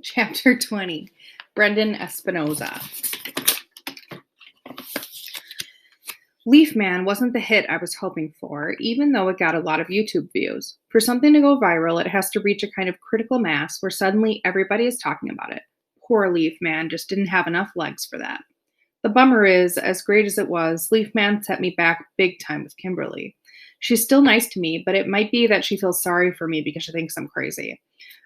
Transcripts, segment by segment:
Chapter 20, Brendan Espinosa. Leaf Man wasn't the hit I was hoping for, even though it got a lot of YouTube views. For something to go viral, it has to reach a kind of critical mass where suddenly everybody is talking about it. Poor Leaf Man just didn't have enough legs for that. The bummer is, as great as it was, Leaf Man set me back big time with Kimberly. She's still nice to me, but it might be that she feels sorry for me because she thinks I'm crazy.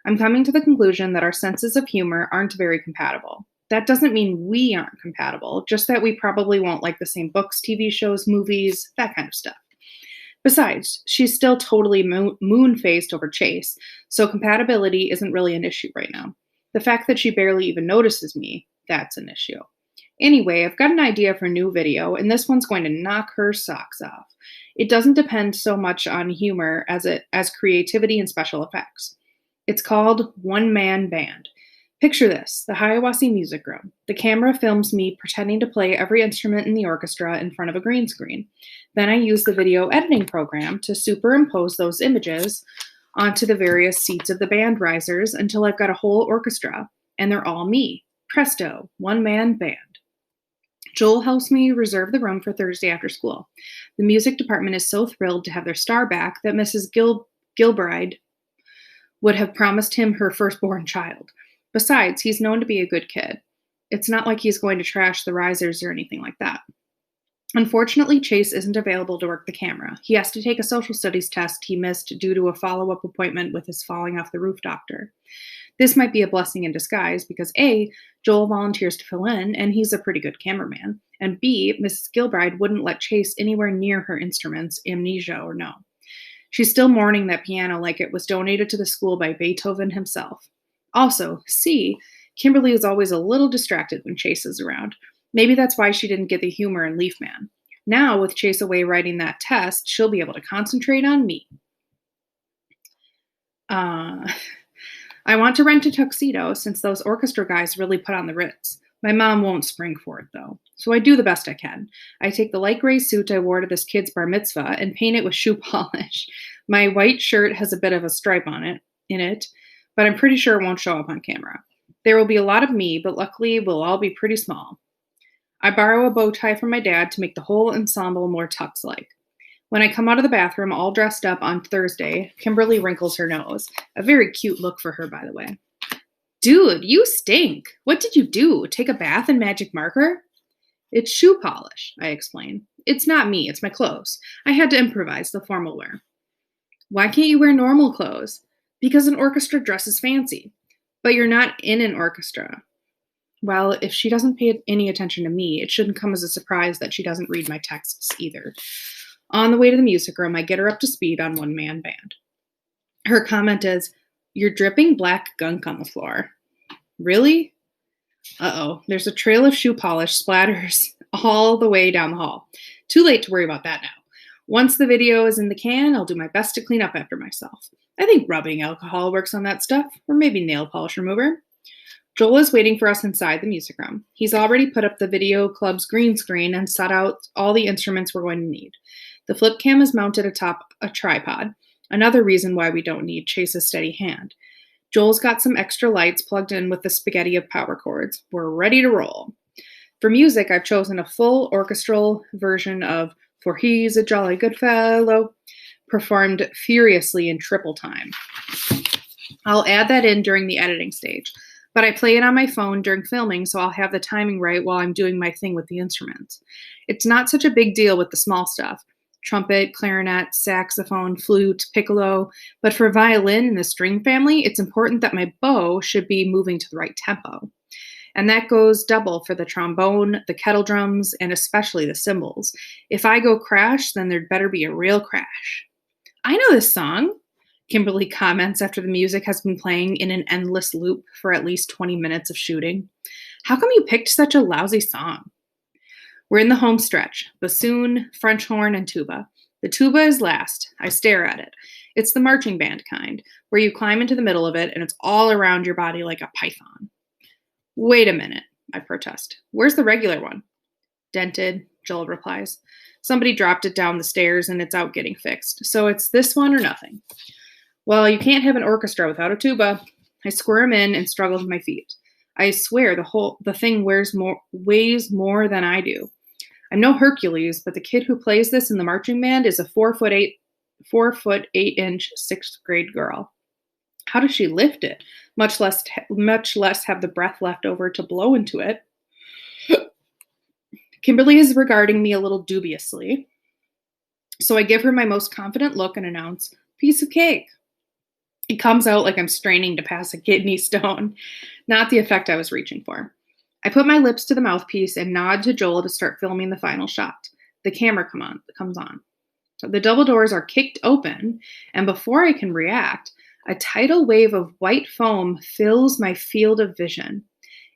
I'm coming to the conclusion that our senses of humor aren't very compatible. That doesn't mean we aren't compatible, just that we probably won't like the same books, TV shows, movies, that kind of stuff. Besides, she's still totally moon-faced over Chase, so compatibility isn't really an issue right now. The fact that she barely even notices me, that's an issue. Anyway, I've got an idea for a new video, and this one's going to knock her socks off. It doesn't depend so much on humor as creativity and special effects. It's called One Man Band. Picture this, the Hiawassee Music Room. The camera films me pretending to play every instrument in the orchestra in front of a green screen. Then I use the video editing program to superimpose those images onto the various seats of the band risers until I've got a whole orchestra, and they're all me. Presto, one-man band. Joel helps me reserve the room for Thursday after school. The music department is so thrilled to have their star back that Mrs. Gilbride would have promised him her firstborn child. Besides, he's known to be a good kid. It's not like he's going to trash the risers or anything like that. Unfortunately, Chase isn't available to work the camera. He has to take a social studies test he missed due to a follow-up appointment with his falling off the roof doctor. This might be a blessing in disguise because A, Joel volunteers to fill in, and he's a pretty good cameraman, and B, Mrs. Gilbride wouldn't let Chase anywhere near her instruments, amnesia or no. She's still mourning that piano like it was donated to the school by Beethoven himself. Also, C, Kimberly is always a little distracted when Chase is around. Maybe that's why she didn't get the humor in Leaf Man. Now, with Chase away writing that test, she'll be able to concentrate on me. I want to rent a tuxedo since those orchestra guys really put on the Ritz. My mom won't spring for it, though. So I do the best I can. I take the light gray suit I wore to this kid's bar mitzvah and paint it with shoe polish. My white shirt has a bit of a stripe in it, but I'm pretty sure it won't show up on camera. There will be a lot of me, but luckily we'll all be pretty small. I borrow a bow tie from my dad to make the whole ensemble more tux-like. When I come out of the bathroom all dressed up on Thursday, Kimberly wrinkles her nose. A very cute look for her, by the way. Dude, you stink. What did you do? Take a bath in magic marker? It's shoe polish, I explain. It's not me, it's my clothes. I had to improvise the formal wear. Why can't you wear normal clothes? Because an orchestra dress is fancy. But you're not in an orchestra. Well, if she doesn't pay any attention to me, it shouldn't come as a surprise that she doesn't read my texts either. On the way to the music room, I get her up to speed on One Man Band. Her comment is, "You're dripping black gunk on the floor." Really? Uh-oh, there's a trail of shoe polish splatters all the way down the hall. Too late to worry about that now. Once the video is in the can, I'll do my best to clean up after myself. I think rubbing alcohol works on that stuff, or maybe nail polish remover. Joel is waiting for us inside the music room. He's already put up the video club's green screen and set out all the instruments we're going to need. The flip cam is mounted atop a tripod, another reason why we don't need Chase's steady hand. Joel's got some extra lights plugged in with the spaghetti of power cords. We're ready to roll. For music, I've chosen a full orchestral version of For He's a Jolly Good Fellow, performed furiously in triple time. I'll add that in during the editing stage, but I play it on my phone during filming so I'll have the timing right while I'm doing my thing with the instruments. It's not such a big deal with the small stuff. Trumpet, clarinet, saxophone, flute, piccolo, but for violin and the string family, it's important that my bow should be moving to the right tempo. And that goes double for the trombone, the kettle drums, and especially the cymbals. If I go crash, then there'd better be a real crash. I know this song, Kimberly comments after the music has been playing in an endless loop for at least 20 minutes of shooting. How come you picked such a lousy song? We're in the home stretch, bassoon, French horn, and tuba. The tuba is last. I stare at it. It's the marching band kind, where you climb into the middle of it and it's all around your body like a python. Wait a minute, I protest. Where's the regular one? Dented, Joel replies. Somebody dropped it down the stairs and it's out getting fixed. So it's this one or nothing. Well, you can't have an orchestra without a tuba. I squirm in and struggle to my feet. I swear the thing weighs more than I do. I'm no Hercules, but the kid who plays this in the marching band is a 4'8" sixth grade girl. How does she lift it? Much less have the breath left over to blow into it. Kimberly is regarding me a little dubiously, so I give her my most confident look and announce, "Piece of cake." It comes out like I'm straining to pass a kidney stone, not the effect I was reaching for. I put my lips to the mouthpiece and nod to Joel to start filming the final shot. The camera comes on. The double doors are kicked open, and before I can react, a tidal wave of white foam fills my field of vision.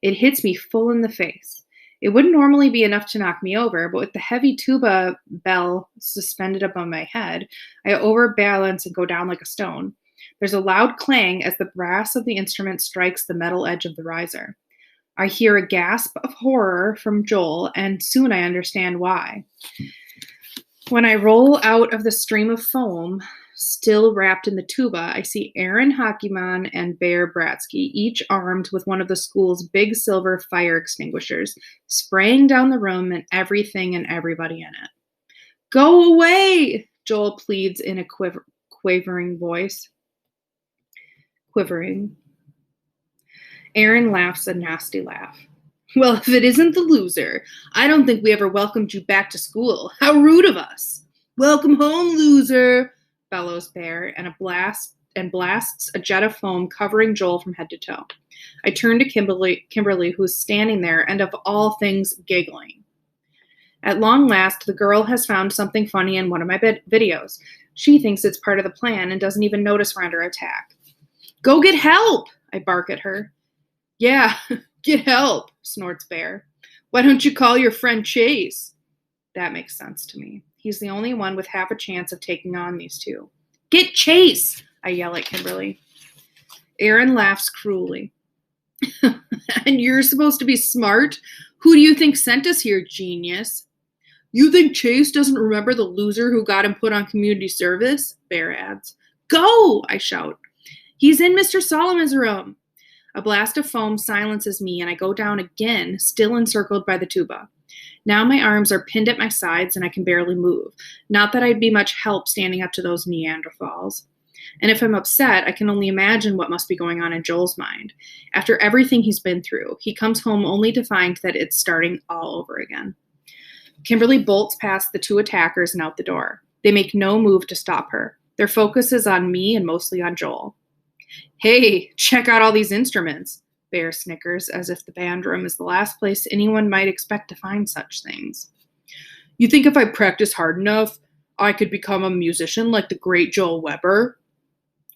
It hits me full in the face. It wouldn't normally be enough to knock me over, but with the heavy tuba bell suspended above my head, I overbalance and go down like a stone. There's a loud clang as the brass of the instrument strikes the metal edge of the riser. I hear a gasp of horror from Joel, and soon I understand why. When I roll out of the stream of foam, still wrapped in the tuba, I see Aaron Hockeyman and Bear Bratsky, each armed with one of the school's big silver fire extinguishers, spraying down the room and everything and everybody in it. "Go away!" Joel pleads in a quavering voice. Aaron laughs a nasty laugh. "Well, if it isn't the loser, I don't think we ever welcomed you back to school. How rude of us." "Welcome home, loser," bellows Bear, and blasts a jet of foam covering Joel from head to toe. I turn to Kimberly, who's standing there and of all things giggling. At long last, the girl has found something funny in one of my videos. She thinks it's part of the plan and doesn't even notice we're under attack. "Go get help," I bark at her. "Yeah, get help," snorts Bear. "Why don't you call your friend Chase?" That makes sense to me. He's the only one with half a chance of taking on these two. "Get Chase," I yell at Kimberly. Aaron laughs cruelly. "And you're supposed to be smart? Who do you think sent us here, genius?" "You think Chase doesn't remember the loser who got him put on community service?" Bear adds. "Go," I shout. "He's in Mr. Solomon's room." A blast of foam silences me, and I go down again, still encircled by the tuba. Now my arms are pinned at my sides, and I can barely move. Not that I'd be much help standing up to those Neanderthals. And if I'm upset, I can only imagine what must be going on in Joel's mind. After everything he's been through, he comes home only to find that it's starting all over again. Kimberly bolts past the two attackers and out the door. They make no move to stop her. Their focus is on me and mostly on Joel. "Hey, check out all these instruments," Bear snickers, as if the band room is the last place anyone might expect to find such things. "You think if I practice hard enough, I could become a musician like the great Joel Weber?"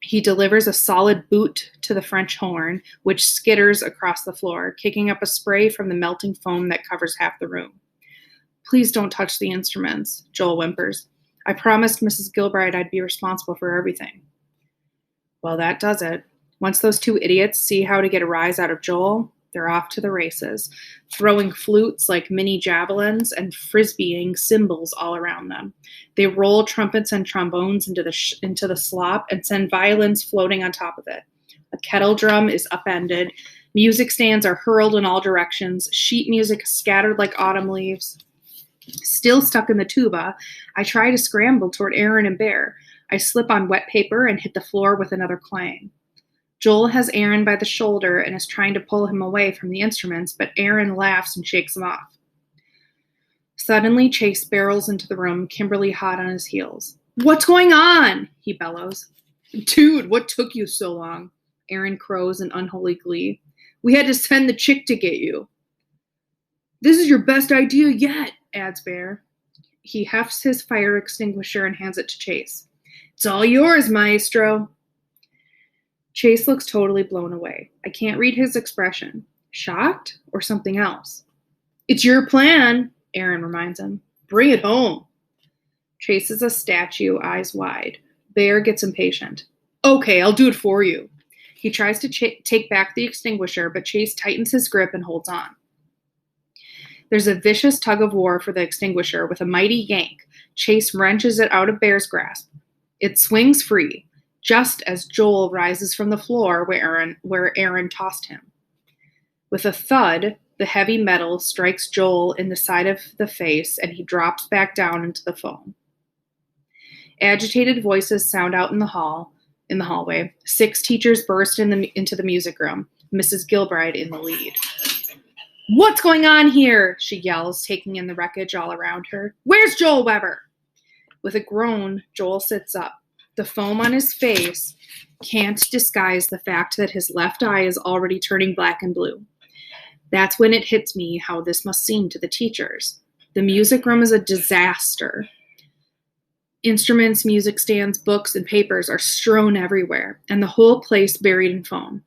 He delivers a solid boot to the French horn, which skitters across the floor, kicking up a spray from the melting foam that covers half the room. "Please don't touch the instruments," Joel whimpers. "I promised Mrs. Gilbride I'd be responsible for everything." Well, that does it. Once those two idiots see how to get a rise out of Joel, they're off to the races, throwing flutes like mini javelins and frisbeeing cymbals all around them. They roll trumpets and trombones into the slop and send violins floating on top of it. A kettle drum is upended. Music stands are hurled in all directions. Sheet music scattered like autumn leaves. Still stuck in the tuba, I try to scramble toward Aaron and Bear. I slip on wet paper and hit the floor with another clang. Joel has Aaron by the shoulder and is trying to pull him away from the instruments, but Aaron laughs and shakes him off. Suddenly, Chase barrels into the room, Kimberly hot on his heels. "What's going on?" he bellows. "Dude, what took you so long?" Aaron crows in unholy glee. "We had to send the chick to get you." "This is your best idea yet," adds Bear. He hefts his fire extinguisher and hands it to Chase. "It's all yours, maestro." Chase looks totally blown away. I can't read his expression. Shocked or something else? "It's your plan," Aaron reminds him. "Bring it home." Chase is a statue, eyes wide. Bear gets impatient. "Okay, I'll do it for you." He tries to take back the extinguisher, but Chase tightens his grip and holds on. There's a vicious tug of war for the extinguisher. With a mighty yank, Chase wrenches it out of Bear's grasp. It swings free. just as Joel rises from the floor where Aaron tossed him. With a thud, the heavy metal strikes Joel in the side of the face, and he drops back down into the foam. Agitated voices sound out in the hallway. 6 teachers burst into the music room, Mrs. Gilbride in the lead. "What's going on here?" she yells, taking in the wreckage all around her. "Where's Joel Weber?" With a groan, Joel sits up. The foam on his face can't disguise the fact that his left eye is already turning black and blue. That's when it hits me how this must seem to the teachers. The music room is a disaster. Instruments, music stands, books, and papers are strewn everywhere, and the whole place buried in foam.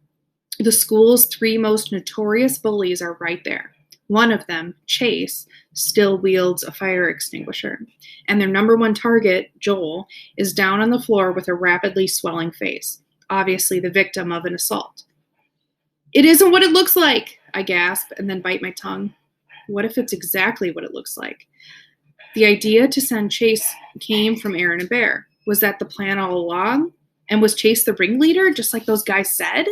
The school's 3 most notorious bullies are right there. One of them, Chase, still wields a fire extinguisher, and their number 1 target, Joel, is down on the floor with a rapidly swelling face, obviously the victim of an assault. "It isn't what it looks like," I gasp and then bite my tongue. What if it's exactly what it looks like? The idea to send Chase came from Aaron and Bear. Was that the plan all along? And was Chase the ringleader, just like those guys said?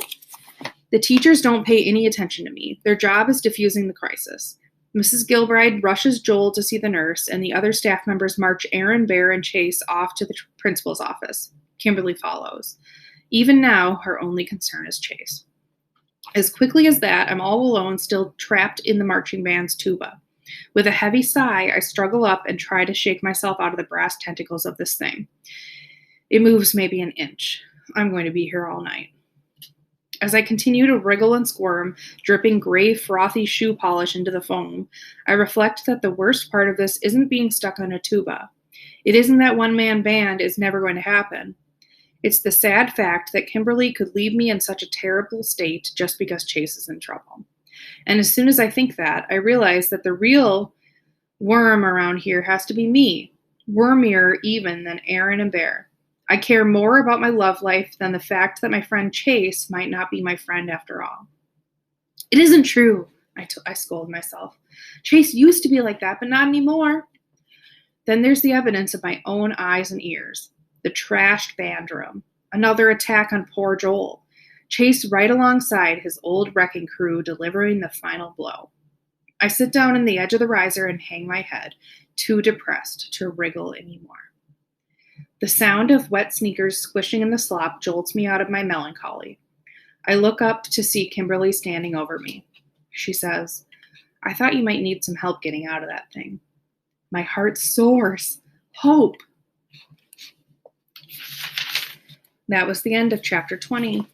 The teachers don't pay any attention to me. Their job is diffusing the crisis. Mrs. Gilbride rushes Joel to see the nurse, and the other staff members march Aaron, Bear, and Chase off to the principal's office. Kimberly follows. Even now, her only concern is Chase. As quickly as that, I'm all alone, still trapped in the marching band's tuba. With a heavy sigh, I struggle up and try to shake myself out of the brass tentacles of this thing. It moves maybe an inch. I'm going to be here all night. As I continue to wriggle and squirm, dripping gray, frothy shoe polish into the foam, I reflect that the worst part of this isn't being stuck on a tuba. It isn't that one-man band is never going to happen. It's the sad fact that Kimberly could leave me in such a terrible state just because Chase is in trouble. And as soon as I think that, I realize that the real worm around here has to be me, wormier even than Aaron and Bear. I care more about my love life than the fact that my friend Chase might not be my friend after all. It isn't true, I scold myself. Chase used to be like that, but not anymore. Then there's the evidence of my own eyes and ears. The trashed band room. Another attack on poor Joel. Chase right alongside his old wrecking crew delivering the final blow. I sit down in the edge of the riser and hang my head, too depressed to wriggle anymore. The sound of wet sneakers squishing in the slop jolts me out of my melancholy. I look up to see Kimberly standing over me. She says, "I thought you might need some help getting out of that thing." My heart soars. Hope. That was the end of chapter 20.